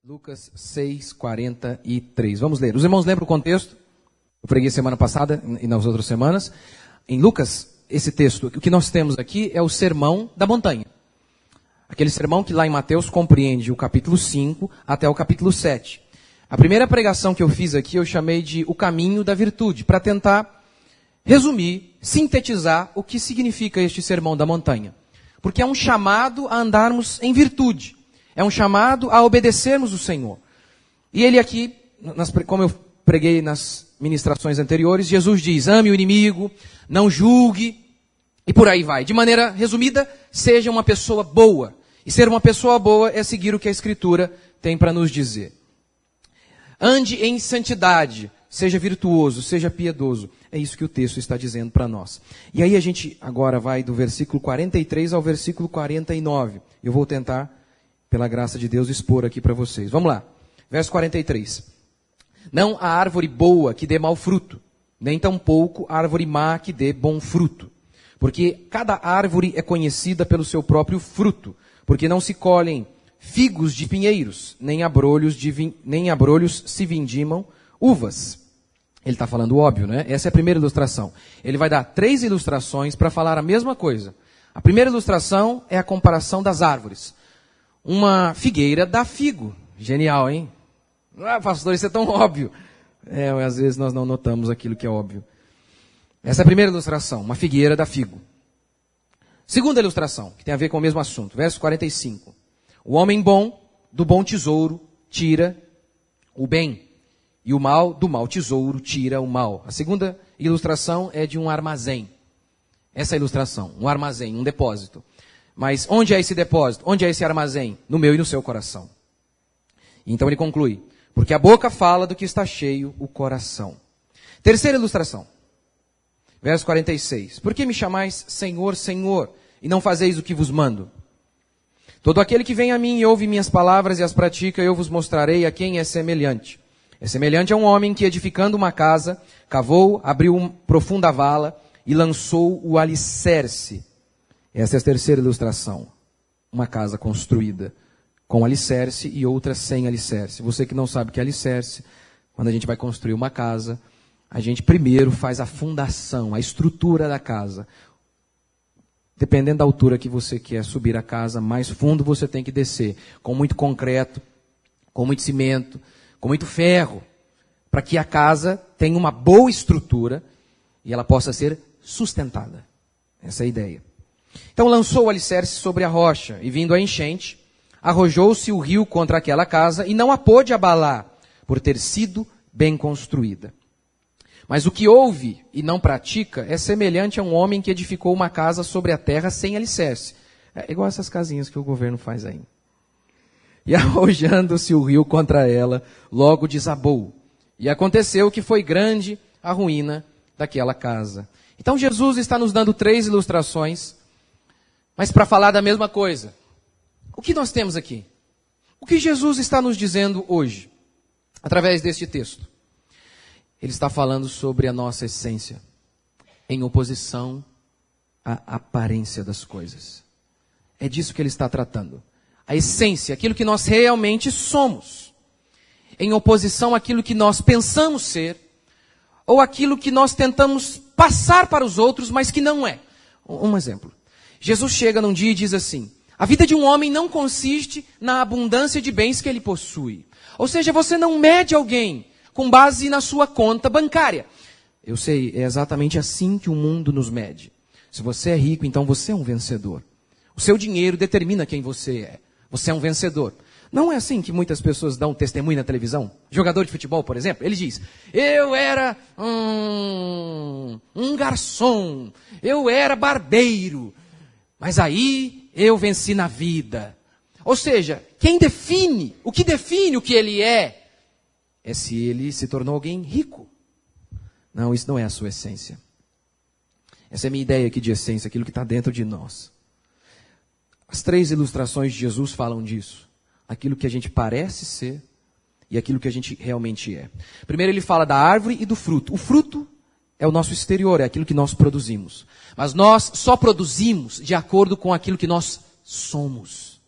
Lucas 6, 43. Vamos ler. Os irmãos lembram o contexto? Eu preguei semana passada e nas outras semanas. Em Lucas, esse texto, o que nós temos aqui é o sermão da montanha. Aquele sermão que lá em Mateus compreende o capítulo 5 até o capítulo 7. A primeira pregação que eu fiz aqui eu chamei de o caminho da virtude, para tentar resumir, sintetizar o que significa este sermão da montanha. Porque é um chamado a andarmos em virtude. É um chamado a obedecermos o Senhor. E ele aqui, como eu preguei nas ministrações anteriores, Jesus diz, ame o inimigo, não julgue, e por aí vai. De maneira resumida, seja uma pessoa boa. E ser uma pessoa boa é seguir o que a Escritura tem para nos dizer. Ande em santidade, seja virtuoso, seja piedoso. É isso que o texto está dizendo para nós. E aí a gente agora vai do versículo 43 ao versículo 49. Eu vou tentar, pela graça de Deus, expor aqui para vocês. Vamos lá. Verso 43. Não há árvore boa que dê mau fruto, nem tampouco árvore má que dê bom fruto. Porque cada árvore é conhecida pelo seu próprio fruto, porque não se colhem figos de pinheiros, nem abrolhos se vindimam uvas. Ele está falando óbvio, né? Essa é a primeira ilustração. Ele vai dar 3 ilustrações para falar a mesma coisa. A primeira ilustração é a comparação das árvores. Uma figueira dá figo. Genial, hein? Ah, pastor, isso é tão óbvio. Às vezes nós não notamos aquilo que é óbvio. Essa é a primeira ilustração. Uma figueira dá figo. Segunda ilustração, que tem a ver com o mesmo assunto. Verso 45. O homem bom, do bom tesouro, tira o bem. E o mal, do mau tesouro, tira o mal. A segunda ilustração é de um armazém. Essa é a ilustração. Um armazém, um depósito. Mas onde é esse depósito? Onde é esse armazém? No meu e no seu coração. Então ele conclui. Porque a boca fala do que está cheio o coração. Terceira ilustração. Verso 46. Por que me chamais Senhor, Senhor, e não fazeis o que vos mando? Todo aquele que vem a mim e ouve minhas palavras e as pratica, eu vos mostrarei a quem é semelhante. É semelhante a um homem que, edificando uma casa, cavou, abriu profunda vala e lançou o alicerce. Essa é a terceira ilustração. Uma casa construída com alicerce e outra sem alicerce. Você que não sabe o que é alicerce, quando a gente vai construir uma casa, a gente primeiro faz a fundação, a estrutura da casa. Dependendo da altura que você quer subir a casa, mais fundo você tem que descer. Com muito concreto, com muito cimento, com muito ferro. Para que a casa tenha uma boa estrutura e ela possa ser sustentada. Essa é a ideia. Então lançou o alicerce sobre a rocha e vindo a enchente, arrojou-se o rio contra aquela casa e não a pôde abalar, por ter sido bem construída. Mas o que ouve e não pratica é semelhante a um homem que edificou uma casa sobre a terra sem alicerce. É igual essas casinhas que o governo faz aí. E arrojando-se o rio contra ela, logo desabou. E aconteceu que foi grande a ruína daquela casa. Então Jesus está nos dando 3 ilustrações, mas para falar da mesma coisa. O que nós temos aqui? O que Jesus está nos dizendo hoje, através deste texto? Ele está falando sobre a nossa essência, em oposição à aparência das coisas. É disso que ele está tratando. A essência, aquilo que nós realmente somos, em oposição àquilo que nós pensamos ser, ou aquilo que nós tentamos passar para os outros, mas que não é. Um exemplo. Jesus chega num dia e diz assim, a vida de um homem não consiste na abundância de bens que ele possui. Ou seja, você não mede alguém com base na sua conta bancária. Eu sei, é exatamente assim que o mundo nos mede. Se você é rico, então você é um vencedor. O seu dinheiro determina quem você é. Você é um vencedor. Não é assim que muitas pessoas dão testemunho na televisão? Jogador de futebol, por exemplo, ele diz, eu era um garçom, eu era barbeiro, mas aí eu venci na vida. Ou seja, o que define o que ele é se ele se tornou alguém rico. Não, isso não é a sua essência. Essa é a minha ideia aqui de essência, aquilo que está dentro de nós. As 3 ilustrações de Jesus falam disso. Aquilo que a gente parece ser e aquilo que a gente realmente é. Primeiro ele fala da árvore e do fruto. O fruto é o nosso exterior, é aquilo que nós produzimos. Mas nós só produzimos de acordo com aquilo que nós somos.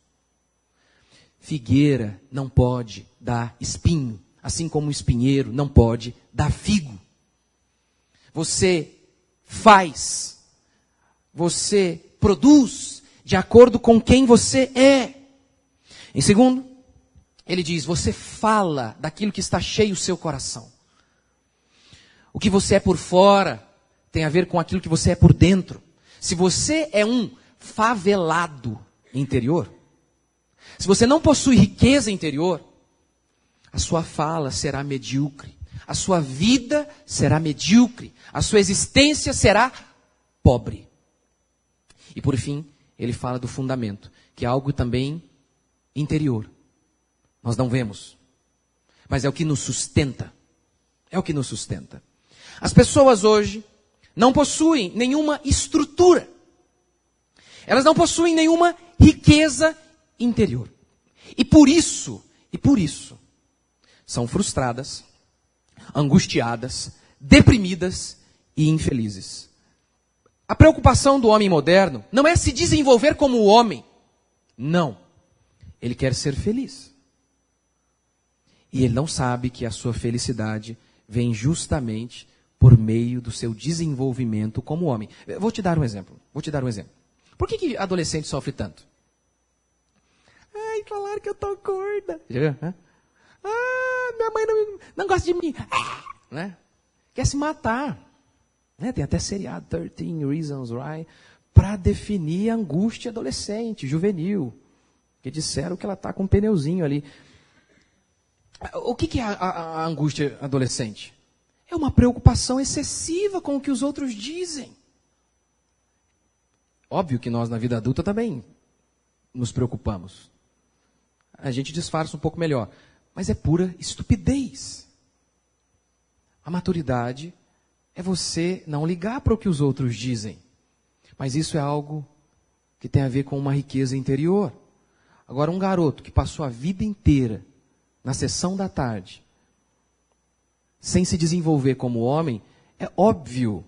figueira não pode dar espinho, assim como o espinheiro não pode dar figo. Você faz, você produz de acordo com quem você é. Em segundo, ele diz, você fala daquilo que está cheio o seu coração. O que você é por fora tem a ver com aquilo que você é por dentro. Se você é um favelado interior, se você não possui riqueza interior, a sua fala será medíocre, a sua vida será medíocre, a sua existência será pobre. E por fim, ele fala do fundamento, que é algo também interior. Nós não vemos, mas é o que nos sustenta. É o que nos sustenta. As pessoas hoje não possuem nenhuma estrutura. Elas não possuem nenhuma riqueza interior. E por isso, são frustradas, angustiadas, deprimidas e infelizes. A preocupação do homem moderno não é se desenvolver como homem. Não. Ele quer ser feliz. E ele não sabe que a sua felicidade vem justamente por meio do seu desenvolvimento como homem. Eu vou te dar um exemplo. Por que adolescente sofre tanto? Ai, falaram que eu tô gorda. Já viu? Minha mãe não gosta de mim. Né? Quer se matar. Né? Tem até seriado, 13 Reasons Why, para definir a angústia adolescente, juvenil. Que disseram que ela está com um pneuzinho ali. O que é a angústia adolescente? É uma preocupação excessiva com o que os outros dizem. Óbvio que nós na vida adulta também nos preocupamos. A gente disfarça um pouco melhor. Mas é pura estupidez. A maturidade é você não ligar para o que os outros dizem. Mas isso é algo que tem a ver com uma riqueza interior. Agora, um garoto que passou a vida inteira na sessão da tarde, sem se desenvolver como homem, é óbvio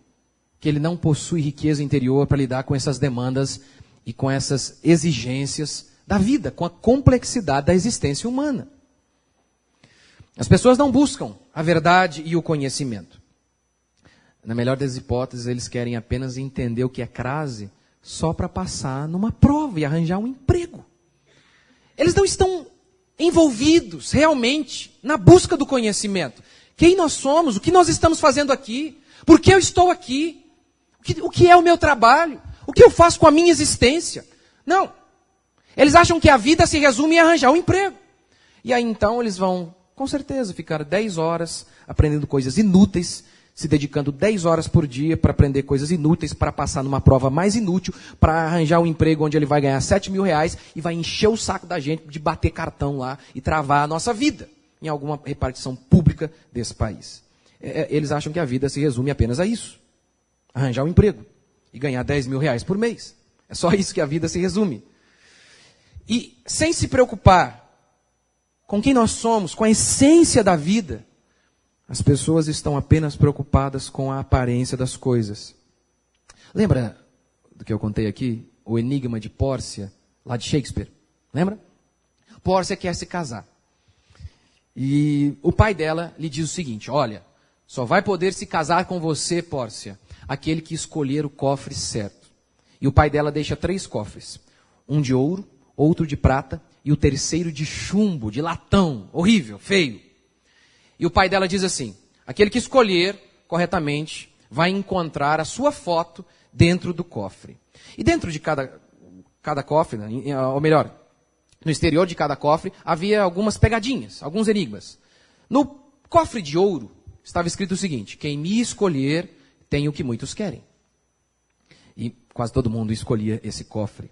que ele não possui riqueza interior para lidar com essas demandas e com essas exigências da vida, com a complexidade da existência humana. As pessoas não buscam a verdade e o conhecimento. Na melhor das hipóteses, eles querem apenas entender o que é crase só para passar numa prova e arranjar um emprego. Eles não estão envolvidos realmente na busca do conhecimento. Quem nós somos, o que nós estamos fazendo aqui, por que eu estou aqui, o que é o meu trabalho, o que eu faço com a minha existência. Não. Eles acham que a vida se resume em arranjar um emprego. E aí então eles vão, com certeza, ficar 10 horas aprendendo coisas inúteis, se dedicando 10 horas por dia para aprender coisas inúteis, para passar numa prova mais inútil, para arranjar um emprego onde ele vai ganhar 7 mil reais e vai encher o saco da gente de bater cartão lá e travar a nossa vida em alguma repartição pública desse país. Eles acham que a vida se resume apenas a isso. Arranjar um emprego e ganhar 10 mil reais por mês. É só isso que a vida se resume. E sem se preocupar com quem nós somos, com a essência da vida, as pessoas estão apenas preocupadas com a aparência das coisas. Lembra do que eu contei aqui? O enigma de Pórcia, lá de Shakespeare. Lembra? Pórcia quer se casar. E o pai dela lhe diz o seguinte: olha, só vai poder se casar com você, Pórcia, aquele que escolher o cofre certo. E o pai dela deixa 3 cofres. Um de ouro, outro de prata e o terceiro de chumbo, de latão. Horrível, feio. E o pai dela diz assim: aquele que escolher corretamente vai encontrar a sua foto dentro do cofre. E dentro de cada cofre, ou melhor, no exterior de cada cofre, havia algumas pegadinhas, alguns enigmas. No cofre de ouro estava escrito o seguinte: quem me escolher tem o que muitos querem. E quase todo mundo escolhia esse cofre.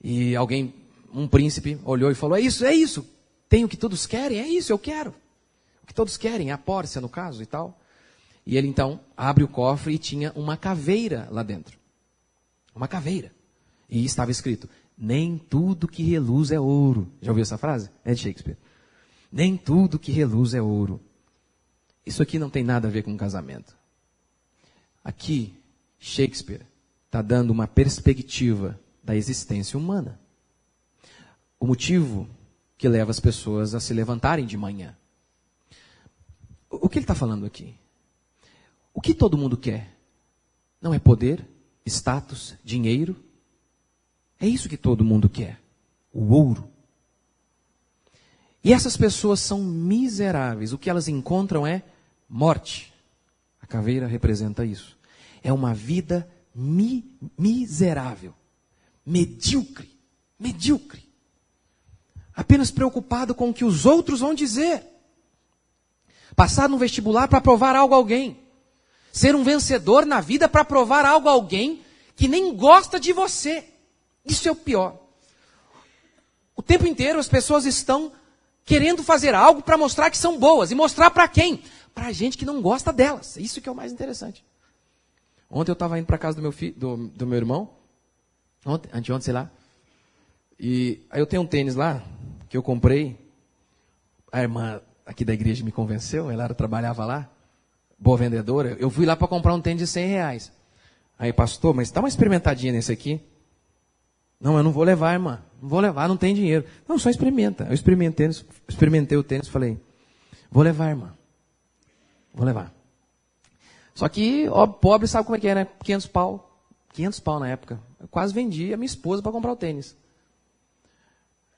E um príncipe olhou e falou: é isso, tem o que todos querem, é isso, eu quero. O que todos querem, a Pórcia no caso e tal. E ele então abre o cofre e tinha uma caveira lá dentro. Uma caveira. E estava escrito: nem tudo que reluz é ouro. Já ouviu essa frase? É de Shakespeare. Nem tudo que reluz é ouro. Isso aqui não tem nada a ver com casamento. Aqui, Shakespeare está dando uma perspectiva da existência humana. o motivo que leva as pessoas a se levantarem de manhã. O que ele está falando aqui? O que todo mundo quer? Não é poder, status, dinheiro? É isso que todo mundo quer. O ouro. E essas pessoas são miseráveis. O que elas encontram é morte. A caveira representa isso. É uma vida miserável. Medíocre. Medíocre. Apenas preocupado com o que os outros vão dizer. Passar no vestibular para provar algo a alguém. Ser um vencedor na vida para provar algo a alguém que nem gosta de você. Isso é o pior. O tempo inteiro as pessoas estão querendo fazer algo para mostrar que são boas. E mostrar para quem? Para gente que não gosta delas. Isso que é o mais interessante. Ontem eu estava indo para casa do meu filho, do meu irmão. Anteontem, sei lá. E aí eu tenho um tênis lá, que eu comprei. A irmã aqui da igreja me convenceu, ela trabalhava lá. Boa vendedora. Eu fui lá para comprar um tênis de R$100. Aí, pastor, mas dá uma experimentadinha nesse aqui. Não, eu não vou levar, irmã. Não vou levar, não tem dinheiro. Não, só experimenta. Eu experimentei o tênis, falei, vou levar, irmã. Vou levar. Só que, ó, pobre sabe como é que é, né? 500 pau. 500 pau na época. Eu quase vendi a minha esposa para comprar o tênis.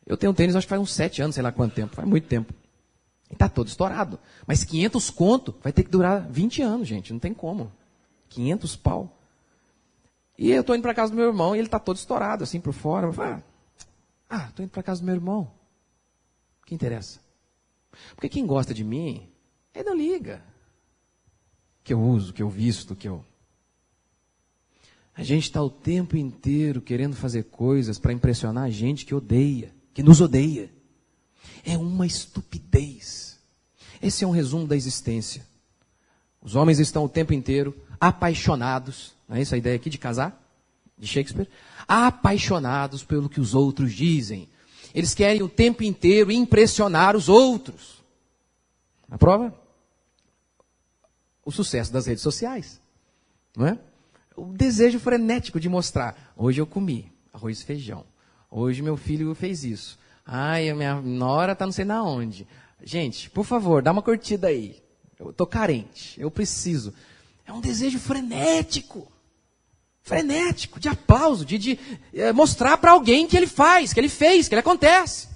Eu tenho um tênis, acho que faz uns 7 anos, sei lá quanto tempo. Faz muito tempo. E tá todo estourado. Mas 500 conto vai ter que durar 20 anos, gente. Não tem como. 500 pau. E eu tô indo para casa do meu irmão e ele tá todo estourado, assim, por fora. Eu falo, tô indo para casa do meu irmão. O que interessa? Porque quem gosta de mim, ele não liga. Que eu uso, que eu visto, que eu... A gente está o tempo inteiro querendo fazer coisas para impressionar a gente que odeia, que nos odeia. É uma estupidez. Esse é um resumo da existência. Os homens estão o tempo inteiro apaixonados, não é essa a ideia aqui de casar? De Shakespeare? Apaixonados pelo que os outros dizem. Eles querem o tempo inteiro impressionar os outros. A prova? O sucesso das redes sociais. Não é? O desejo frenético de mostrar. Hoje eu comi arroz e feijão. Hoje meu filho fez isso. Ai, a minha nora está não sei na onde. Gente, por favor, dá uma curtida aí. Eu estou carente, eu preciso. É um desejo frenético. Frenético, de aplauso, de mostrar para alguém que ele faz, que ele fez, que ele acontece.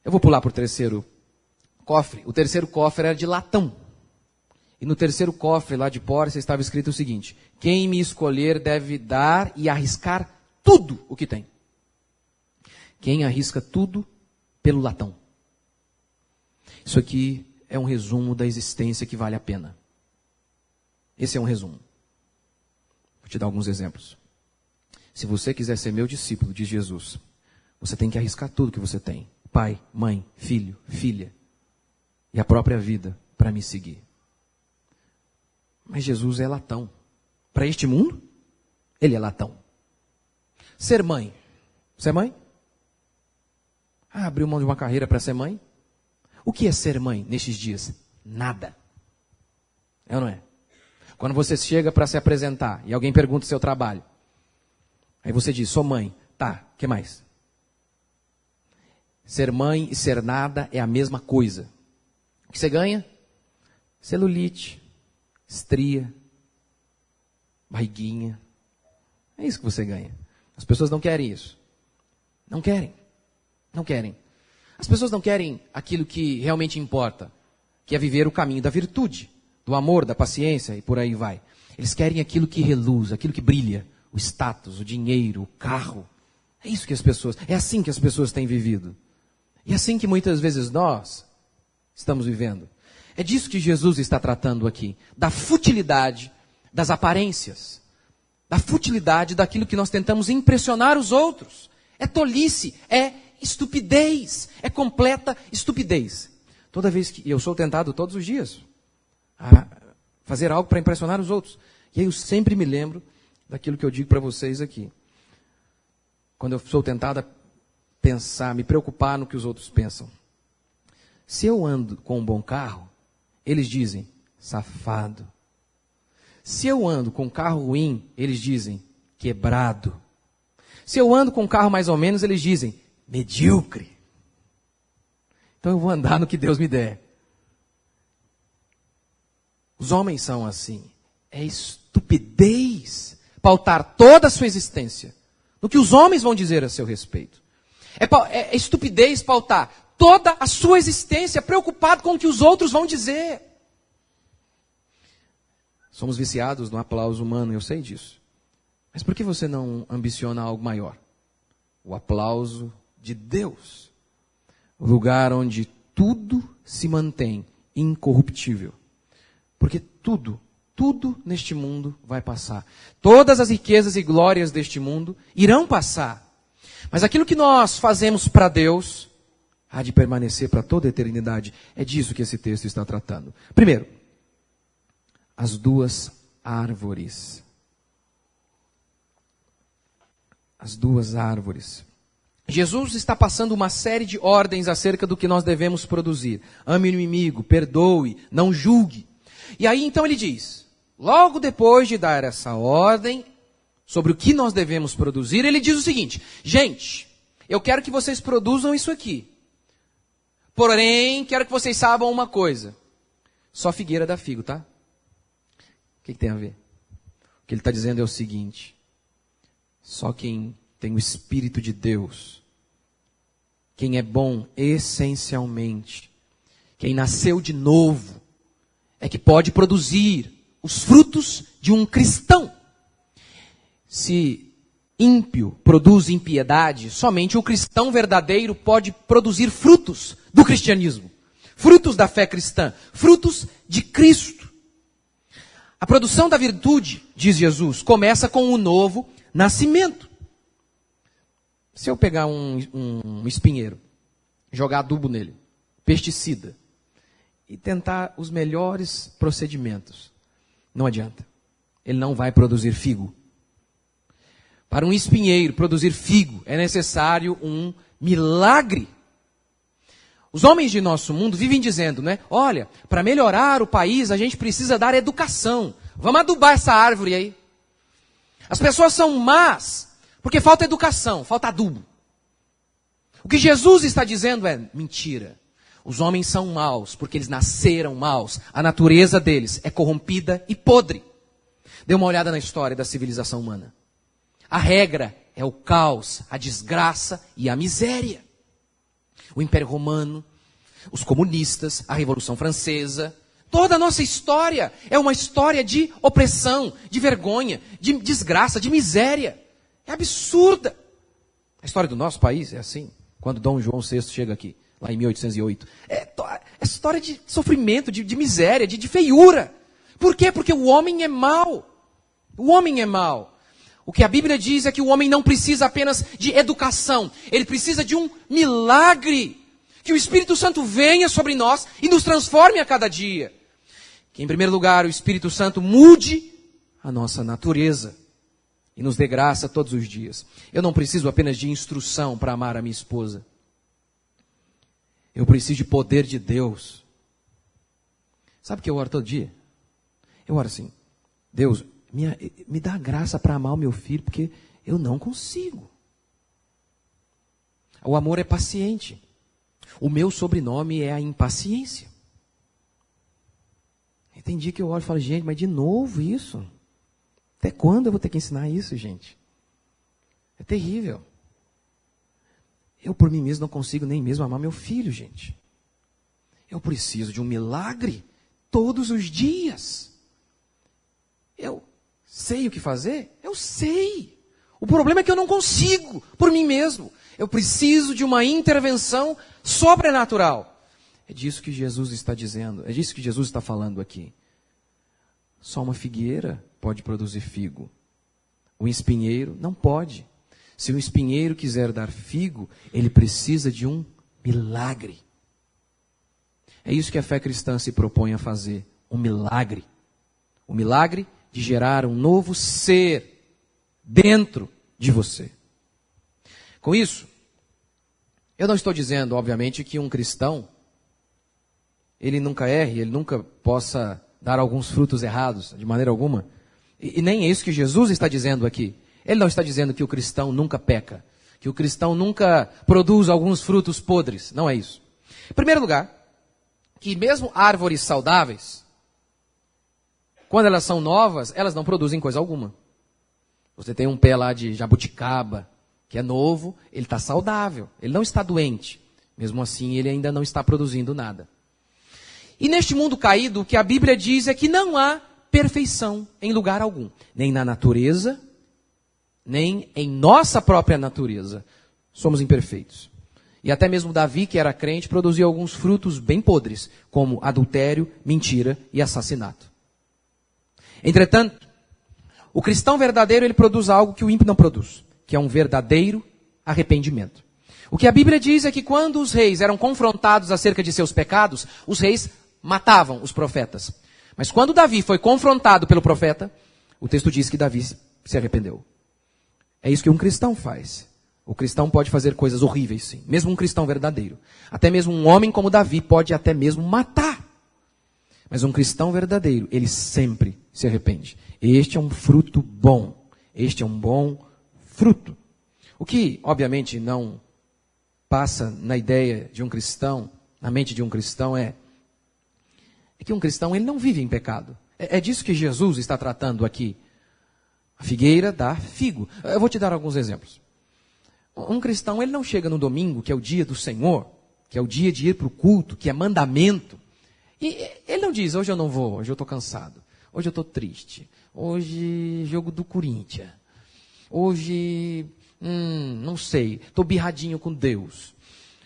Eu vou pular para o terceiro cofre. O terceiro cofre era de latão. E no terceiro cofre lá de Pórcia estava escrito o seguinte: quem me escolher deve dar e arriscar tudo o que tem. Quem arrisca tudo pelo latão. Isso aqui é um resumo da existência que vale a pena. Esse é um resumo. Vou te dar alguns exemplos. Se você quiser ser meu discípulo, diz Jesus, você tem que arriscar tudo que você tem. Pai, mãe, filho, filha. E a própria vida para me seguir. Mas Jesus é latão. Para este mundo, ele é latão. Ser mãe. Você é mãe? Abriu mão de uma carreira para ser mãe? O que é ser mãe nestes dias? Nada. É ou não é? Quando você chega para se apresentar e alguém pergunta o seu trabalho, aí você diz, sou mãe. Tá, o que mais? Ser mãe e ser nada é a mesma coisa. O que você ganha? Celulite, estria, barriguinha. É isso que você ganha. As pessoas não querem isso. Não querem. Não querem. As pessoas não querem aquilo que realmente importa, que é viver o caminho da virtude, do amor, da paciência e por aí vai. Eles querem aquilo que reluz, aquilo que brilha, o status, o dinheiro, o carro. É isso que as pessoas, é assim que as pessoas têm vivido. E é assim que muitas vezes nós estamos vivendo. É disso que Jesus está tratando aqui, da futilidade das aparências, da futilidade daquilo que nós tentamos impressionar os outros. É tolice, é estupidez, é completa estupidez. Toda vez que eu sou tentado todos os dias a fazer algo para impressionar os outros. E aí eu sempre me lembro daquilo que eu digo para vocês aqui. Quando eu sou tentado a pensar, me preocupar no que os outros pensam. Se eu ando com um bom carro, eles dizem, safado. Se eu ando com um carro ruim, eles dizem, quebrado. Se eu ando com um carro mais ou menos, eles dizem, medíocre. Então eu vou andar no que Deus me der. Os homens são assim. É estupidez pautar toda a sua existência no que os homens vão dizer a seu respeito. É estupidez pautar toda a sua existência preocupado com o que os outros vão dizer. Somos viciados no aplauso humano, eu sei disso. Mas por que você não ambiciona algo maior? O aplauso de Deus. O lugar onde tudo se mantém incorruptível. Porque tudo neste mundo vai passar. Todas as riquezas e glórias deste mundo irão passar. Mas aquilo que nós fazemos para Deus há de permanecer para toda a eternidade. É disso que esse texto está tratando. Primeiro, as duas árvores. As duas árvores. Jesus está passando uma série de ordens acerca do que nós devemos produzir. Ame o inimigo, perdoe, não julgue. E aí então ele diz, logo depois de dar essa ordem sobre o que nós devemos produzir, ele diz o seguinte, gente, eu quero que vocês produzam isso aqui. Porém, quero que vocês saibam uma coisa. Só figueira dá figo, tá? O que tem a ver? O que ele está dizendo é o seguinte, só quem tem o Espírito de Deus, quem é bom essencialmente, quem nasceu de novo, é que pode produzir os frutos de um cristão. Se ímpio produz impiedade, somente o cristão verdadeiro pode produzir frutos do cristianismo, frutos da fé cristã, frutos de Cristo. A produção da virtude, diz Jesus, começa com o novo nascimento. Se eu pegar um espinheiro, jogar adubo nele, pesticida, e tentar os melhores procedimentos, não adianta. Ele não vai produzir figo. Para um espinheiro produzir figo, é necessário um milagre. Os homens de nosso mundo vivem dizendo, né? Olha, para melhorar o país, a gente precisa dar educação. Vamos adubar essa árvore aí. As pessoas são más, porque falta educação, falta adubo. O que Jesus está dizendo é mentira. Os homens são maus, porque eles nasceram maus. A natureza deles é corrompida e podre. Dê uma olhada na história da civilização humana. A regra é o caos, a desgraça e a miséria. O Império Romano, os comunistas, a Revolução Francesa, toda a nossa história é uma história de opressão, de vergonha, de desgraça, de miséria. É absurda. A história do nosso país é assim, quando Dom João VI chega aqui, lá em 1808. É história de sofrimento, de miséria, de feiura. Por quê? Porque o homem é mau. O homem é mau. O que a Bíblia diz é que o homem não precisa apenas de educação. Ele precisa de um milagre. Que o Espírito Santo venha sobre nós e nos transforme a cada dia. Que, em primeiro lugar, o Espírito Santo mude a nossa natureza. E nos dê graça todos os dias. Eu não preciso apenas de instrução para amar a minha esposa. Eu preciso de poder de Deus. Sabe o que eu oro todo dia? Eu oro assim, Deus, me dá graça para amar o meu filho, porque eu não consigo. O amor é paciente. O meu sobrenome é a impaciência. E tem dia que eu olho e falo, gente, mas de novo isso? Até quando eu vou ter que ensinar isso, gente? É terrível. Eu por mim mesmo não consigo nem mesmo amar meu filho, gente. Eu preciso de um milagre todos os dias. Eu sei o que fazer? Eu sei. O problema é que eu não consigo por mim mesmo. Eu preciso de uma intervenção sobrenatural. É disso que Jesus está dizendo. É disso que Jesus está falando aqui. Só uma figueira pode produzir figo. Um espinheiro não pode. Se um espinheiro quiser dar figo, ele precisa de um milagre. É isso que a fé cristã se propõe a fazer. Um milagre. O milagre de gerar um novo ser dentro de você. Com isso, eu não estou dizendo, obviamente, que um cristão, ele nunca erre, ele nunca possa dar alguns frutos errados, de maneira alguma. E nem é isso que Jesus está dizendo aqui. Ele não está dizendo que o cristão nunca peca, que o cristão nunca produz alguns frutos podres. Não é isso. Em primeiro lugar, que mesmo árvores saudáveis, quando elas são novas, elas não produzem coisa alguma. Você tem um pé lá de jabuticaba, que é novo, ele está saudável, ele não está doente. Mesmo assim, ele ainda não está produzindo nada. E neste mundo caído, o que a Bíblia diz é que não há perfeição em lugar algum. Nem na natureza, nem em nossa própria natureza. Somos imperfeitos. E até mesmo Davi, que era crente, produziu alguns frutos bem podres, como adultério, mentira e assassinato. Entretanto, o cristão verdadeiro, ele produz algo que o ímpio não produz, que é um verdadeiro arrependimento. O que a Bíblia diz é que quando os reis eram confrontados acerca de seus pecados, os reis matavam os profetas. Mas quando Davi foi confrontado pelo profeta, o texto diz que Davi se arrependeu. É isso que um cristão faz. O cristão pode fazer coisas horríveis, sim. Mesmo um cristão verdadeiro. Até mesmo um homem como Davi pode até mesmo matar. Mas um cristão verdadeiro, ele sempre se arrepende. Este é um fruto bom. Este é um bom fruto. O que, obviamente, não passa na ideia de um cristão, na mente de um cristão, é que um cristão ele não vive em pecado. É disso que Jesus está tratando aqui. A figueira dá figo. Eu vou te dar alguns exemplos. Um cristão ele não chega no domingo, que é o dia do Senhor, que é o dia de ir para o culto, que é mandamento. E ele não diz, hoje eu não vou, hoje eu estou cansado, hoje eu estou triste, hoje jogo do Corinthians, hoje, não sei, estou birradinho com Deus,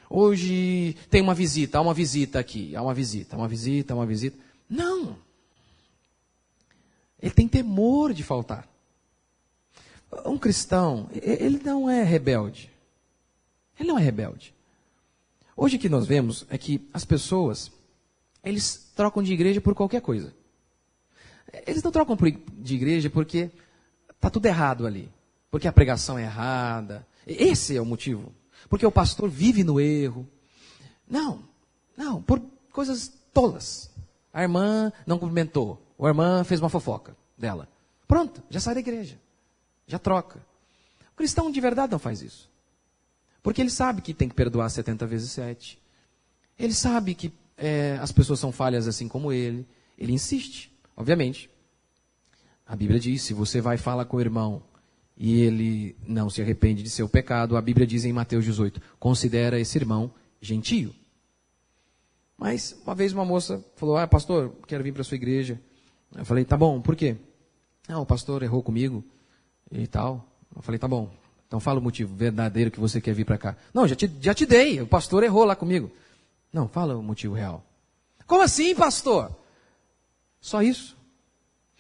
hoje tem uma visita, há uma visita aqui, há uma visita. Não. Ele tem temor de faltar. Um cristão, ele não é rebelde. Ele não é rebelde. Hoje o que nós vemos é que as pessoas, eles trocam de igreja por qualquer coisa. Eles não trocam de igreja porque está tudo errado ali. Porque a pregação é errada. Esse é o motivo. Porque o pastor vive no erro. Não, por coisas tolas. A irmã não cumprimentou. A irmã fez uma fofoca dela. Pronto, já sai da igreja. Já troca. O cristão de verdade não faz isso. Porque ele sabe que tem que perdoar 70 vezes 7. Ele sabe que as pessoas são falhas assim como ele. Ele insiste. Obviamente, a Bíblia diz, se você vai falar com o irmão e ele não se arrepende de seu pecado, a Bíblia diz em Mateus 18, considera esse irmão gentio. Mas uma vez uma moça falou, pastor, quero vir para a sua igreja. Eu falei, tá bom, por quê? O pastor errou comigo e tal. Eu falei, tá bom, então fala o motivo verdadeiro que você quer vir para cá. Não, já te dei, o pastor errou lá comigo. Não, fala o motivo real. Como assim, pastor? Só isso?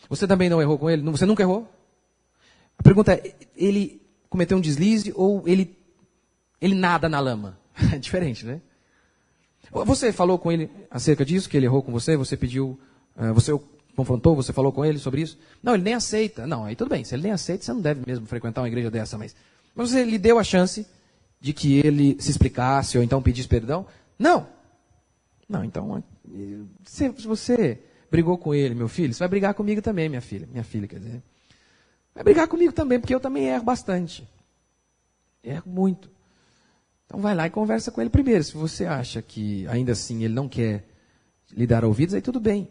Você também não errou com ele? Você nunca errou? A pergunta é, ele cometeu um deslize ou ele nada na lama? É diferente, né? Você falou com ele acerca disso, que ele errou com você? Você pediu, você o confrontou, você falou com ele sobre isso? Não, ele nem aceita. Não, aí tudo bem, se ele nem aceita, você não deve mesmo frequentar uma igreja dessa, mas você lhe deu a chance de que ele se explicasse ou então pedisse perdão? Não, então, se você brigou com ele, meu filho, você vai brigar comigo também, minha filha, quer dizer. Vai brigar comigo também, porque eu também erro bastante. Erro muito. Então vai lá e conversa com ele primeiro. Se você acha que ainda assim ele não quer lhe dar ouvidos, aí tudo bem.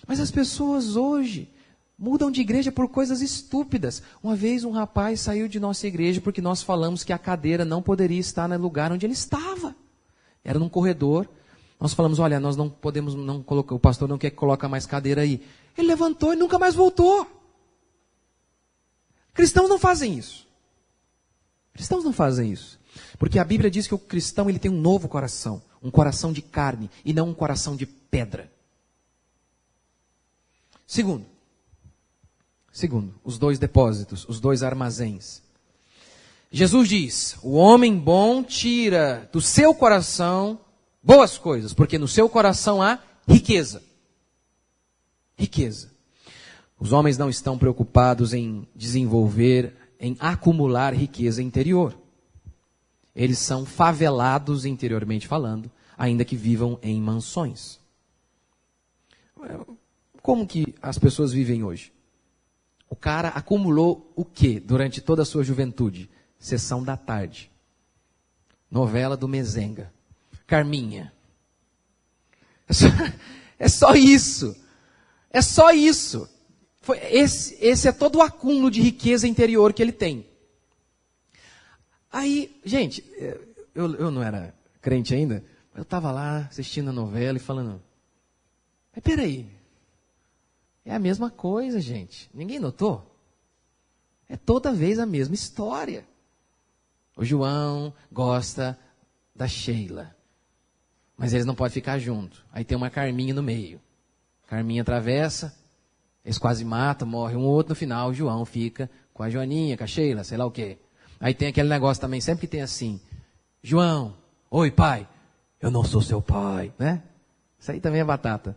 Mas as pessoas hoje mudam de igreja por coisas estúpidas. Uma vez um rapaz saiu de nossa igreja porque nós falamos que a cadeira não poderia estar no lugar onde ele estava. Era num corredor. Nós falamos, olha, nós não podemos, não colocar, o pastor não quer que coloque mais cadeira aí. Ele levantou e nunca mais voltou. Cristãos não fazem isso. Cristãos não fazem isso. Porque a Bíblia diz que o cristão ele tem um novo coração. Um coração de carne e não um coração de pedra. Segundo, os dois depósitos, os dois armazéns. Jesus diz, o homem bom tira do seu coração boas coisas, porque no seu coração há riqueza. Riqueza. Os homens não estão preocupados em desenvolver, em acumular riqueza interior. Eles são favelados interiormente falando, ainda que vivam em mansões. Como que as pessoas vivem hoje? O cara acumulou o quê durante toda a sua juventude? Sessão da tarde. Novela do Mezenga. Carminha. É só isso. É só isso. Esse é todo o acúmulo de riqueza interior que ele tem. Aí, gente, eu não era crente ainda, eu estava lá assistindo a novela e falando, mas peraí, é a mesma coisa, gente. Ninguém notou? É toda vez a mesma história. O João gosta da Sheila, mas eles não podem ficar juntos. Aí tem uma Carminha no meio. Carminha atravessa, eles quase matam, morre um outro, no final o João fica com a Joaninha, com a Sheila, sei lá o quê. Aí tem aquele negócio também, sempre que tem assim, João, oi pai, eu não sou seu pai, né? Isso aí também é batata.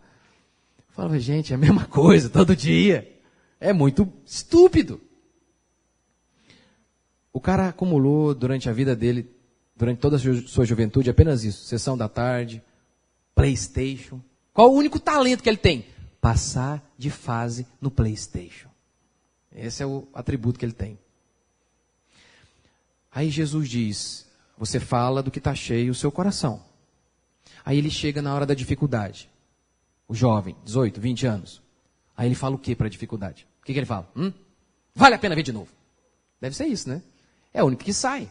Eu falo, gente, é a mesma coisa, todo dia. É muito estúpido. O cara acumulou durante a vida dele, durante toda a sua juventude, apenas isso. Sessão da tarde, PlayStation. Qual o único talento que ele tem? Passar de fase no PlayStation. Esse é o atributo que ele tem. Aí Jesus diz, você fala do que está cheio o seu coração. Aí ele chega na hora da dificuldade. O jovem, 18, 20 anos. Aí ele fala o que para a dificuldade? O que ele fala? Vale a pena ver de novo. Deve ser isso, né? É o único que sai.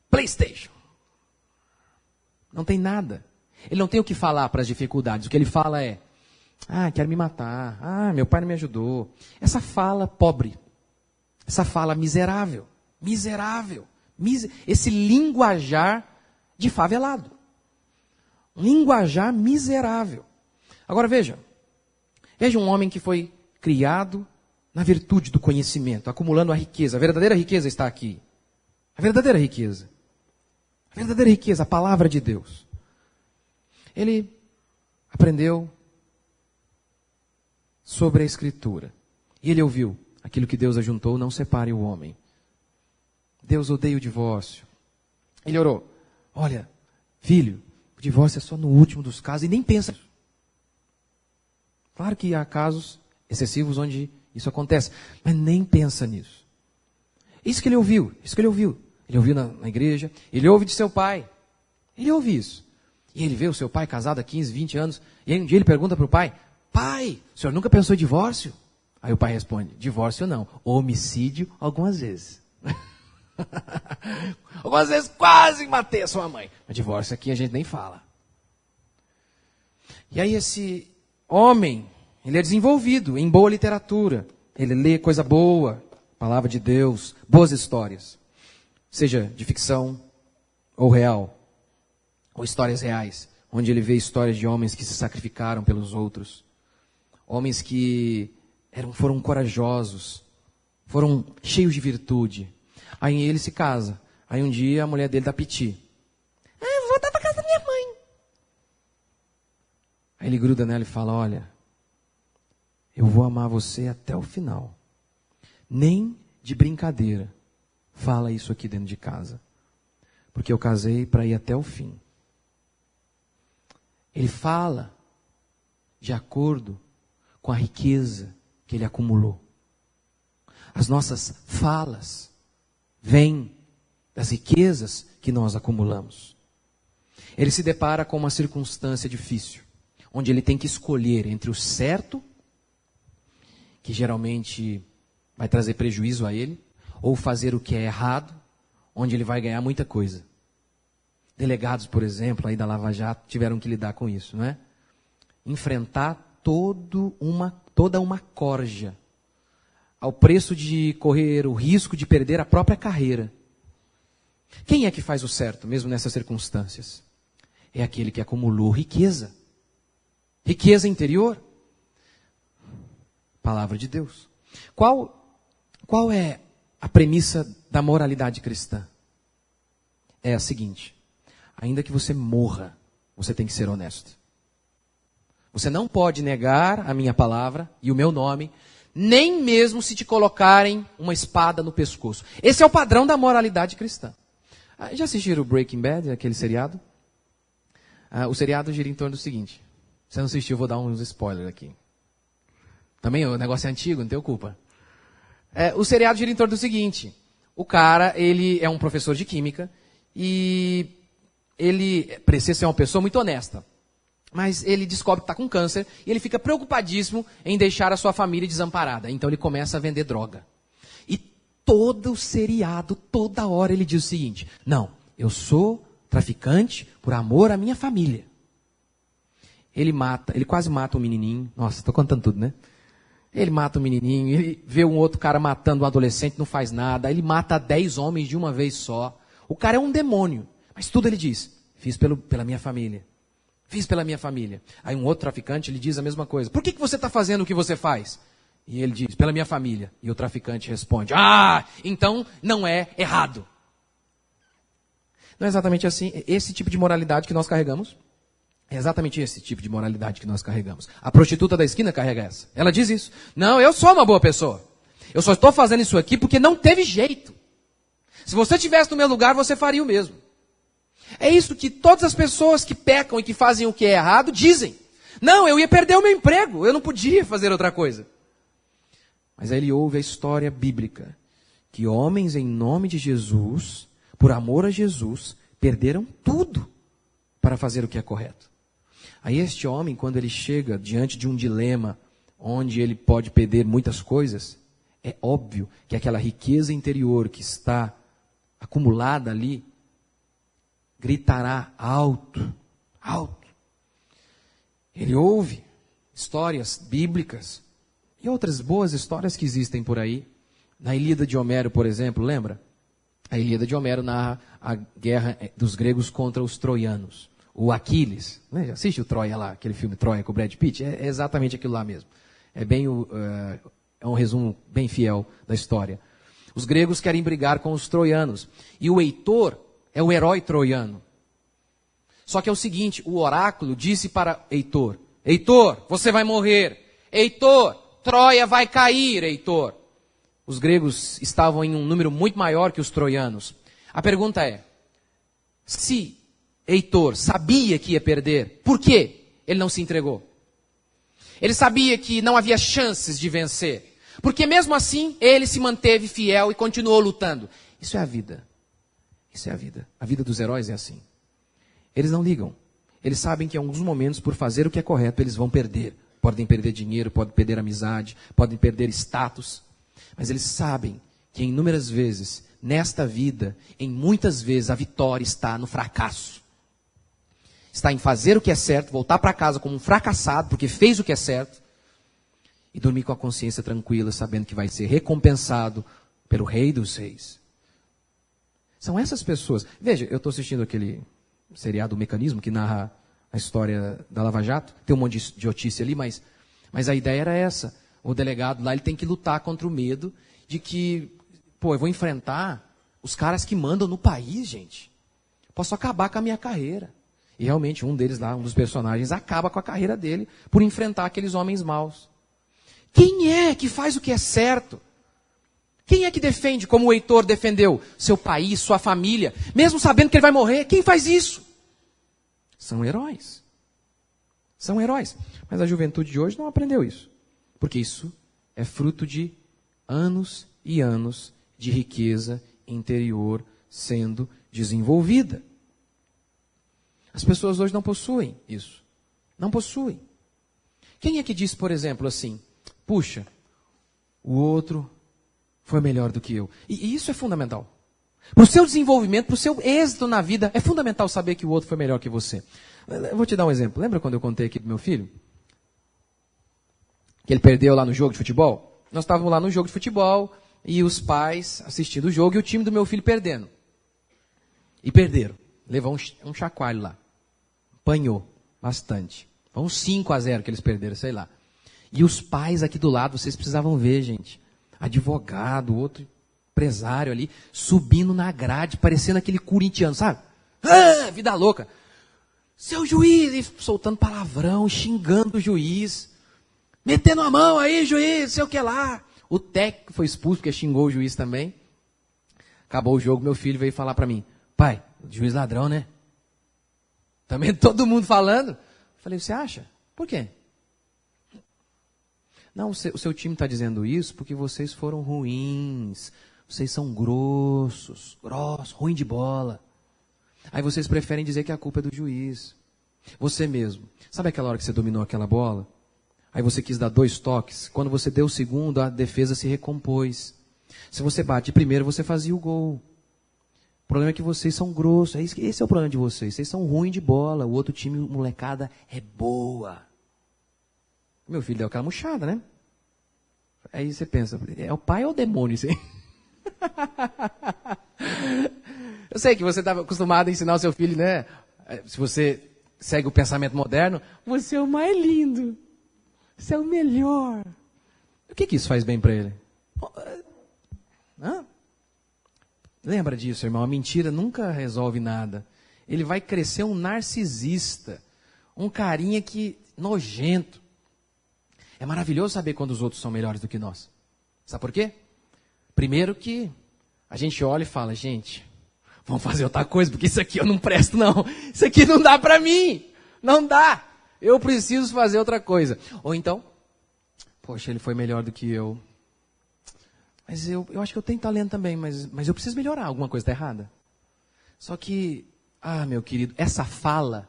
PlayStation. Não tem nada. Ele não tem o que falar para as dificuldades. O que ele fala é, quero me matar. Meu pai não me ajudou. Essa fala pobre. Essa fala miserável. Miserável. Esse linguajar de favelado. Um linguajar miserável. Agora veja um homem que foi criado na virtude do conhecimento, acumulando a riqueza. A verdadeira riqueza está aqui. A verdadeira riqueza. A verdadeira riqueza, a palavra de Deus. Ele aprendeu sobre a Escritura. E ele ouviu, aquilo que Deus ajuntou, não separe o homem. Deus odeia o divórcio. Ele orou, olha, filho, o divórcio é só no último dos casos, e nem pensa. Claro que há casos excessivos onde isso acontece, mas nem pensa nisso. Isso que ele ouviu. Ele ouviu na igreja, ele ouve de seu pai. Ele ouve isso. E ele vê o seu pai casado há 15, 20 anos, e aí um dia ele pergunta para o pai, pai, o senhor nunca pensou em divórcio? Aí o pai responde, divórcio não, homicídio algumas vezes. Algumas vezes quase matei a sua mãe. Mas divórcio aqui a gente nem fala. E aí esse homem, ele é desenvolvido em boa literatura. Ele lê coisa boa, palavra de Deus, boas histórias. Seja de ficção ou real, ou histórias reais, onde ele vê histórias de homens que se sacrificaram pelos outros. Homens que foram corajosos, foram cheios de virtude. Aí ele se casa. Aí um dia a mulher dele dá piti. Vou voltar para casa da minha mãe. Aí ele gruda nela e fala, olha, eu vou amar você até o final. Nem de brincadeira fala isso aqui dentro de casa. Porque eu casei para ir até o fim. Ele fala de acordo com a riqueza que ele acumulou. As nossas falas vêm das riquezas que nós acumulamos. Ele se depara com uma circunstância difícil, onde ele tem que escolher entre o certo, que geralmente vai trazer prejuízo a ele, ou fazer o que é errado, onde ele vai ganhar muita coisa. Delegados, por exemplo, aí da Lava Jato, tiveram que lidar com isso, não é? Enfrentar toda uma corja, ao preço de correr o risco de perder a própria carreira. Quem é que faz o certo, mesmo nessas circunstâncias? É aquele que acumulou riqueza. Riqueza interior. Palavra de Deus. Qual é a premissa da moralidade cristã? É a seguinte: ainda que você morra, você tem que ser honesto. Você não pode negar a minha palavra e o meu nome, nem mesmo se te colocarem uma espada no pescoço. Esse é o padrão da moralidade cristã. Já assistiram o Breaking Bad, aquele seriado? O seriado gira em torno do seguinte. Se não assistiu, eu vou dar uns spoilers aqui. Também o negócio é antigo, não tenho culpa. O seriado gira em torno do seguinte. O cara, ele é um professor de química e ele precisa ser uma pessoa muito honesta. Mas ele descobre que está com câncer e ele fica preocupadíssimo em deixar a sua família desamparada. Então ele começa a vender droga. E todo o seriado, toda hora ele diz o seguinte: não, eu sou traficante por amor à minha família. Ele quase mata um menininho. Nossa, estou contando tudo, né? Ele mata um menininho, ele vê um outro cara matando um adolescente, não faz nada. Ele mata 10 homens de uma vez só. O cara é um demônio. Mas tudo ele diz: fiz pela minha família. Fiz pela minha família. Aí um outro traficante, ele diz a mesma coisa. Por que você está fazendo o que você faz? E ele diz: pela minha família. E o traficante responde: então não é errado. Não é exatamente assim. É esse tipo de moralidade que nós carregamos. É exatamente esse tipo de moralidade que nós carregamos. A prostituta da esquina carrega essa. Ela diz isso. Não, eu sou uma boa pessoa. Eu só estou fazendo isso aqui porque não teve jeito. Se você estivesse no meu lugar, você faria o mesmo. É isso que todas as pessoas que pecam e que fazem o que é errado dizem. Não, eu ia perder o meu emprego. Eu não podia fazer outra coisa. Mas aí ele ouve a história bíblica. Que homens em nome de Jesus, por amor a Jesus, perderam tudo para fazer o que é correto. Aí este homem, quando ele chega diante de um dilema, onde ele pode perder muitas coisas, é óbvio que aquela riqueza interior que está acumulada ali, gritará alto, alto. Ele ouve histórias bíblicas e outras boas histórias que existem por aí. Na Ilíada de Homero, por exemplo, lembra? A Ilíada de Homero narra a guerra dos gregos contra os troianos. O Aquiles, né? Já assiste o Troia lá, aquele filme Troia com o Brad Pitt? É exatamente aquilo lá mesmo. É um resumo bem fiel da história. Os gregos querem brigar com os troianos. E o Heitor é o herói troiano. Só que é o seguinte, o oráculo disse para Heitor: Heitor, você vai morrer. Heitor, Troia vai cair, Heitor. Os gregos estavam em um número muito maior que os troianos. A pergunta é, se Heitor sabia que ia perder, por que ele não se entregou? Ele sabia que não havia chances de vencer. Porque mesmo assim, ele se manteve fiel e continuou lutando. Isso é a vida. Isso é a vida. A vida dos heróis é assim. Eles não ligam. Eles sabem que em alguns momentos, por fazer o que é correto, eles vão perder. Podem perder dinheiro, podem perder amizade, podem perder status. Mas eles sabem que em inúmeras vezes, nesta vida, em muitas vezes, a vitória está no fracasso. Está em fazer o que é certo, voltar para casa como um fracassado, porque fez o que é certo, e dormir com a consciência tranquila, sabendo que vai ser recompensado pelo Rei dos Reis. São essas pessoas. Veja, eu estou assistindo aquele seriado O Mecanismo, que narra a história da Lava Jato. Tem um monte de idiotice ali, mas a ideia era essa. O delegado lá, ele tem que lutar contra o medo de que, eu vou enfrentar os caras que mandam no país, gente. Posso acabar com a minha carreira. E realmente um deles lá, um dos personagens, acaba com a carreira dele por enfrentar aqueles homens maus. Quem é que faz o que é certo? Quem é que defende, como o Heitor defendeu, seu país, sua família, mesmo sabendo que ele vai morrer? Quem faz isso? São heróis. São heróis. Mas a juventude de hoje não aprendeu isso. Porque isso é fruto de anos e anos de riqueza interior sendo desenvolvida. As pessoas hoje não possuem isso. Não possuem. Quem é que diz, por exemplo, assim, puxa, o outro foi melhor do que eu. E isso é fundamental. Para o seu desenvolvimento, para o seu êxito na vida, é fundamental saber que o outro foi melhor que você. Eu vou te dar um exemplo. Lembra quando eu contei aqui do meu filho? Que ele perdeu lá no jogo de futebol? Nós estávamos lá no jogo de futebol e os pais assistindo o jogo e o time do meu filho perdendo. E perderam. Levou um chacoalho lá. Apanhou bastante. Foi uns 5-0 que eles perderam, sei lá. E os pais aqui do lado, vocês precisavam ver, gente. Advogado, outro empresário ali, subindo na grade, parecendo aquele corintiano, sabe? Vida louca. Seu juiz, e soltando palavrão, xingando o juiz. Metendo a mão aí, juiz, sei o que lá. O técnico foi expulso porque xingou o juiz também. Acabou o jogo, meu filho veio falar para mim: pai, o juiz ladrão, né? Também todo mundo falando. Falei, você acha? Por quê? Não, o seu time está dizendo isso porque vocês foram ruins. Vocês são grossos, ruim de bola. Aí vocês preferem dizer que a culpa é do juiz. Você mesmo. Sabe aquela hora que você dominou aquela bola? Aí você quis dar 2 toques. Quando você deu o segundo, a defesa se recompôs. Se você bate primeiro, você fazia o gol. O problema é que vocês são grossos. Esse é o problema de vocês. Vocês são ruins de bola. O outro time, molecada, é boa. Meu filho deu aquela murchada, né? Aí você pensa, é o pai ou o demônio isso aí? Eu sei que você estava acostumado a ensinar o seu filho, né? Se você segue o pensamento moderno, você é o mais lindo. Você é o melhor. O que isso faz bem para ele? Hã? Lembra disso, irmão. A mentira nunca resolve nada. Ele vai crescer um narcisista. Um carinha nojento. É maravilhoso saber quando os outros são melhores do que nós. Sabe por quê? Primeiro que a gente olha e fala, gente, vamos fazer outra coisa, porque isso aqui eu não presto não. Isso aqui não dá para mim. Não dá. Eu preciso fazer outra coisa. Ou então, poxa, ele foi melhor do que eu. Mas eu acho que eu tenho talento também, mas eu preciso melhorar. Alguma coisa está errada. Só que, meu querido, essa fala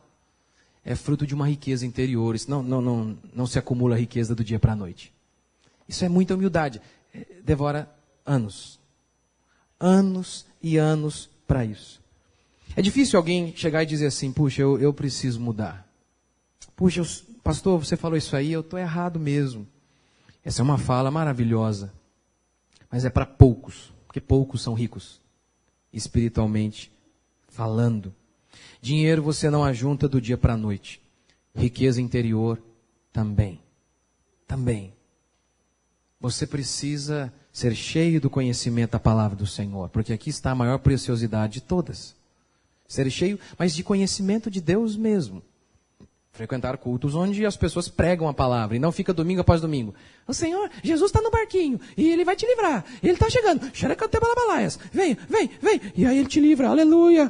é fruto de uma riqueza interior. Isso não se acumula riqueza do dia para a noite. Isso é muita humildade. Devora anos. Anos e anos para isso. É difícil alguém chegar e dizer assim, puxa, eu preciso mudar. Puxa, pastor, você falou isso aí, eu estou errado mesmo. Essa é uma fala maravilhosa. Mas é para poucos, porque poucos são ricos, espiritualmente falando. Dinheiro você não ajunta do dia para a noite. Riqueza interior também. Também. Você precisa ser cheio do conhecimento da palavra do Senhor, porque aqui está a maior preciosidade de todas. Ser cheio, mas de conhecimento de Deus mesmo. Frequentar cultos onde as pessoas pregam a palavra e não fica domingo após domingo. O Senhor, Jesus está no barquinho e Ele vai te livrar. Ele está chegando. Vem. E aí Ele te livra. Aleluia.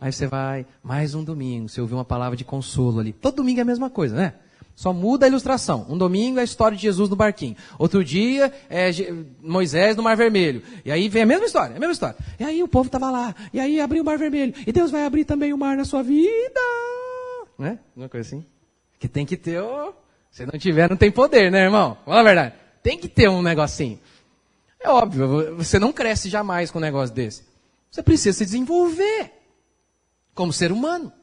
Aí você vai, mais um domingo. Você ouviu uma palavra de consolo ali. Todo domingo é a mesma coisa, né? Só muda a ilustração. Um domingo é a história de Jesus no barquinho. Outro dia é Moisés no Mar Vermelho. E aí vem a mesma história. E aí o povo estava lá. E aí abriu o Mar Vermelho. E Deus vai abrir também o mar na sua vida. Né? Uma coisa assim. Que tem que ter se não tiver, não tem poder, né, irmão? Fala a verdade. Tem que ter um negocinho. É óbvio, você não cresce jamais com um negócio desse. Você precisa se desenvolver como ser humano.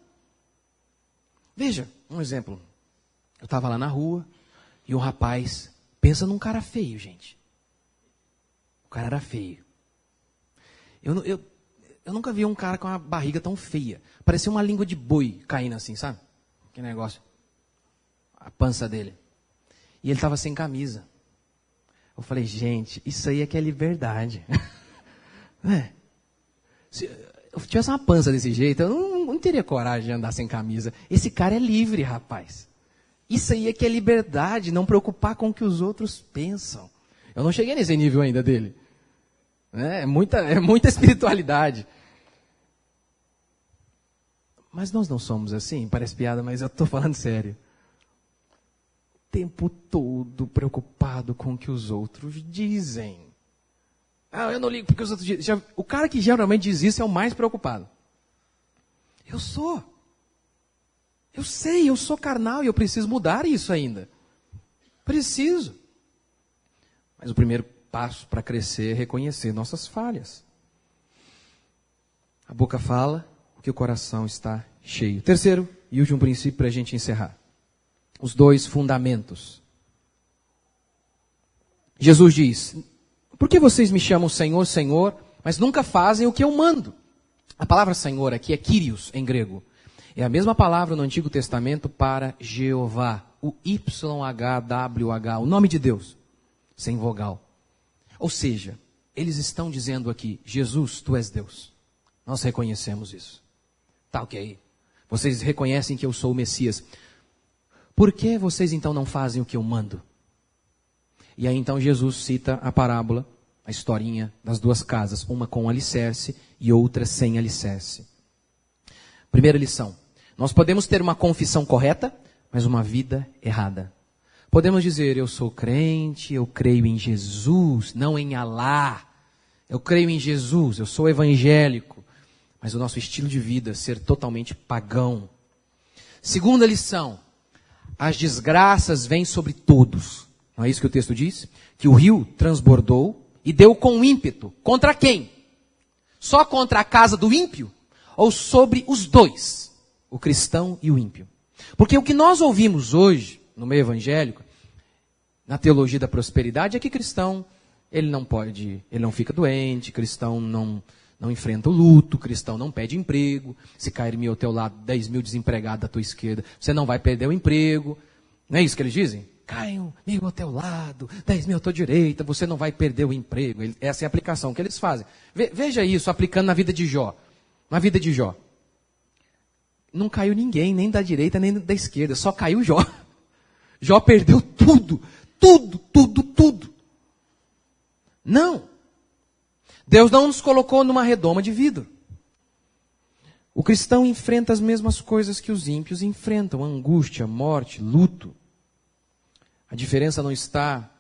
Veja, um exemplo. Eu estava lá na rua e um rapaz, pensa num cara feio, gente. O cara era feio. Eu nunca vi um cara com uma barriga tão feia. Parecia uma língua de boi caindo assim, sabe? Que negócio. A pança dele. E ele estava sem camisa. Eu falei, gente, isso aí é que é liberdade. Se eu tivesse uma pança desse jeito, eu não teria coragem de andar sem camisa. Esse cara é livre, rapaz. Isso aí é que é liberdade, não preocupar com o que os outros pensam. Eu não cheguei nesse nível ainda dele. É muita espiritualidade. Mas nós não somos assim, parece piada, mas eu estou falando sério. O tempo todo preocupado com o que os outros dizem. Eu não ligo porque os outros dizem. O cara que geralmente diz isso é o mais preocupado. Eu sou. Eu sei, eu sou carnal e eu preciso mudar isso ainda. Preciso. Mas o primeiro passo para crescer é reconhecer nossas falhas. A boca fala, o que o coração está cheio. Terceiro e último princípio para a gente encerrar. Os 2 fundamentos. Jesus diz, por que vocês me chamam Senhor, Senhor, mas nunca fazem o que eu mando? A palavra Senhor aqui é Kyrios em grego. É a mesma palavra no Antigo Testamento para Jeová. O YHWH, o nome de Deus, sem vogal. Ou seja, eles estão dizendo aqui, Jesus, tu és Deus. Nós reconhecemos isso. Tá ok. Vocês reconhecem que eu sou o Messias. Por que vocês então não fazem o que eu mando? E aí então Jesus cita a parábola, a historinha das 2 casas, uma com alicerce e outra sem alicerce. Primeira lição. Nós podemos ter uma confissão correta, mas uma vida errada. Podemos dizer, eu sou crente, eu creio em Jesus, não em Alá. Eu creio em Jesus, eu sou evangélico. Mas o nosso estilo de vida ser totalmente pagão. Segunda lição, as desgraças vêm sobre todos. Não é isso que o texto diz? Que o rio transbordou e deu com ímpeto. Contra quem? Só contra a casa do ímpio? Ou sobre os dois? O cristão e o ímpio. Porque o que nós ouvimos hoje, no meio evangélico, na teologia da prosperidade, é que cristão, ele não fica doente, cristão não enfrenta o luto, cristão não pede emprego, se cair ao teu lado 10 mil desempregados à tua esquerda, você não vai perder o emprego. Não é isso que eles dizem? Caiam mil ao teu lado, 10 mil à tua direita, você não vai perder o emprego. Essa é a aplicação que eles fazem. Veja isso aplicando na vida de Jó. Na vida de Jó. Não caiu ninguém, nem da direita, nem da esquerda, só caiu Jó. Jó perdeu tudo, tudo. Não. Deus não nos colocou numa redoma de vidro. O cristão enfrenta as mesmas coisas que os ímpios enfrentam: angústia, morte, luto. A diferença não está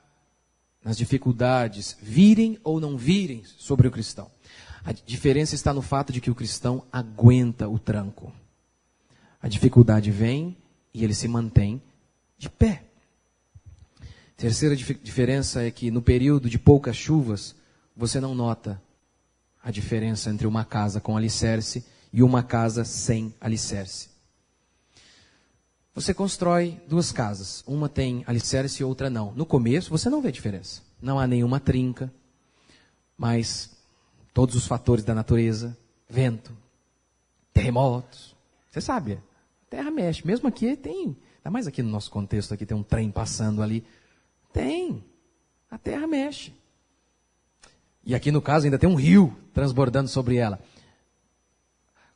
nas dificuldades virem ou não virem sobre o cristão. A diferença está no fato de que o cristão aguenta o tranco. A dificuldade vem e ele se mantém de pé. Terceira diferença é que no período de poucas chuvas, você não nota a diferença entre uma casa com alicerce e uma casa sem alicerce. Você constrói duas casas, uma tem alicerce e outra não. No começo você não vê diferença, não há nenhuma trinca, mas todos os fatores da natureza, vento, terremotos, você sabe, a terra mexe, mesmo aqui tem, ainda mais aqui no nosso contexto, aqui tem um trem passando ali, a terra mexe. E aqui no caso ainda tem um rio transbordando sobre ela.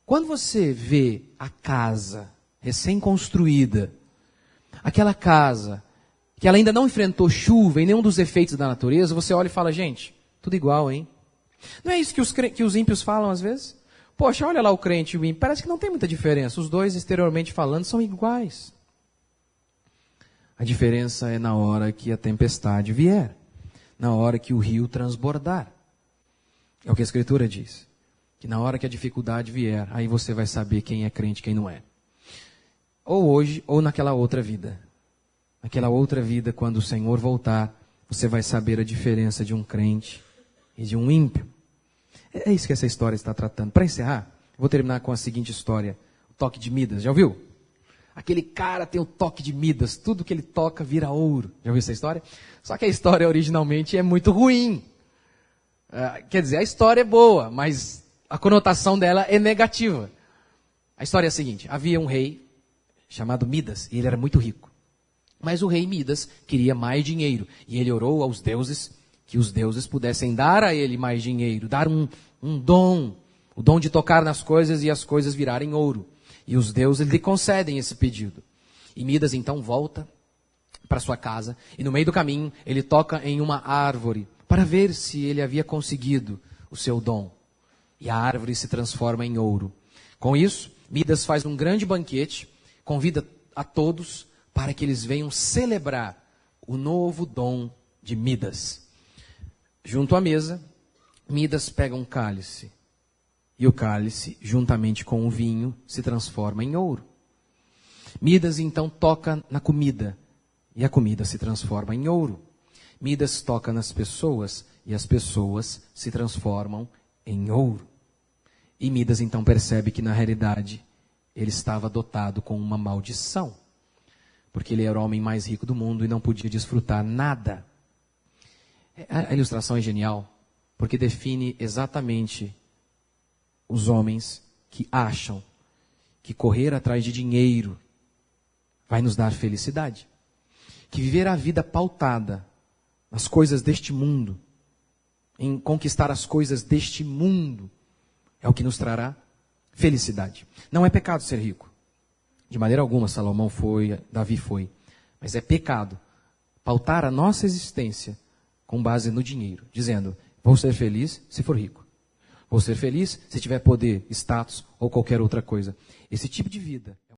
Quando você vê a casa recém-construída, aquela casa que ela ainda não enfrentou chuva e nenhum dos efeitos da natureza, você olha e fala, gente, tudo igual, hein? Não é isso que os ímpios falam às vezes? Poxa, olha lá o crente e o ímpio, parece que não tem muita diferença. Os dois, exteriormente falando, são iguais. A diferença é na hora que a tempestade vier, na hora que o rio transbordar. É o que a Escritura diz. Que na hora que a dificuldade vier, aí você vai saber quem é crente e quem não é. Ou hoje, ou naquela outra vida. Naquela outra vida, quando o Senhor voltar, você vai saber a diferença de um crente e de um ímpio. É isso que essa história está tratando. Para encerrar, vou terminar com a seguinte história. O toque de Midas, já ouviu? Aquele cara tem o toque de Midas, tudo que ele toca vira ouro. Já ouviu essa história? Só que a história originalmente é muito ruim. Quer dizer, a história é boa, mas a conotação dela é negativa. A história é a seguinte, havia um rei chamado Midas, e ele era muito rico. Mas o rei Midas queria mais dinheiro, e ele orou aos deuses, que os deuses pudessem dar a ele mais dinheiro, dar um dom, o dom de tocar nas coisas e as coisas virarem ouro. E os deuses lhe concedem esse pedido. E Midas então volta para sua casa, e no meio do caminho ele toca em uma árvore, para ver se ele havia conseguido o seu dom. E a árvore se transforma em ouro. Com isso, Midas faz um grande banquete, convida a todos para que eles venham celebrar o novo dom de Midas. Junto à mesa, Midas pega um cálice. E o cálice, juntamente com o vinho, se transforma em ouro. Midas então toca na comida. E a comida se transforma em ouro. Midas toca nas pessoas. E as pessoas se transformam em ouro. E Midas então percebe que na realidade ele estava dotado com uma maldição. Porque ele era o homem mais rico do mundo e não podia desfrutar nada. A ilustração é genial, porque define exatamente os homens que acham que correr atrás de dinheiro vai nos dar felicidade. Que viver a vida pautada nas coisas deste mundo, em conquistar as coisas deste mundo, é o que nos trará felicidade. Não é pecado ser rico. De maneira alguma, Salomão foi, Davi foi. Mas é pecado pautar a nossa existência com base no dinheiro, dizendo, vou ser feliz se for rico. Vou ser feliz se tiver poder, status ou qualquer outra coisa. Esse tipo de vida